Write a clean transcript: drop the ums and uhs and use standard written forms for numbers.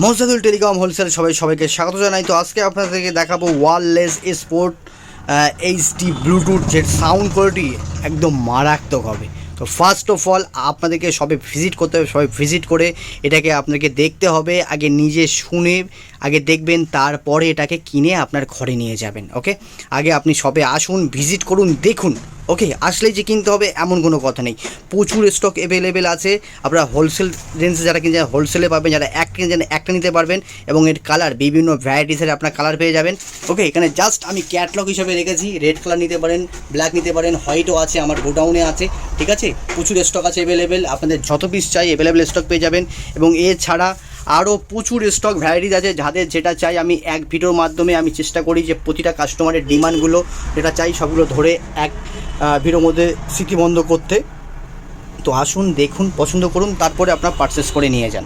মোসাদুল telecom wholesale সবাইকে স্বাগত জানাই। তো আজকে আপনাদেরকে দেখাবো ওয়্যারলেস স্পোর্ট এইচডি ব্লুটুথ, যে সাউন্ড কোয়ালিটি একদম মারাত্মক হবে। তো ফার্স্ট অফ অল আপনাদেরকে সবে ভিজিট করতে হবে, সবাই ভিজিট করে এটাকে আপনাকে দেখতে হবে। আগে নিজে শুনে আগে দেখবেন, তারপরে এটাকে কিনে আপনার ঘরে নিয়ে যাবেন। ওকে, আগে আপনি সবে আসুন, ভিজিট করুন, দেখুন। ওকে, আসলেই যে কিনতে হবে এমন কোনো কথা নেই, প্রচুর স্টক অ্যাভেলেবেল আছে। আপনারা হোলসেল রেঞ্জে যারা কিনছেন হোলসেলে পাবেন, যারা এক কিনছেন একটা নিতে পারবেন, এবং এর কালার বিভিন্ন ভ্যারাইটিসের আপনার কালার পেয়ে যাবেন। ওকে, এখানে জাস্ট আমি ক্যাটলগ হিসেবে রেখেছি, রেড কালার নিতে পারেন, ব্ল্যাক নিতে পারেন, হোয়াইটও আছে, আমার গোডাউনে আছে। ঠিক আছে, প্রচুর স্টক আছে অ্যাভেলেবেল, আপনাদের যত পিস চাই অ্যাভেলেবেল স্টক পেয়ে যাবেন। এবং এছাড়া আরও প্রচুর স্টক ভ্যারাইটিস আছে, যাদের যেটা চাই আমি এক ভিডিওর মাধ্যমে আমি চেষ্টা করি যে প্রতিটা কাস্টমারের ডিমান্ডগুলো যেটা চাই সবগুলো ধরে এক ভিডিওর মধ্যে স্মৃতিবন্ধ করতে। তো আসুন, দেখুন, পছন্দ করুন, তারপরে আপনার পারচেস করে নিয়ে যান।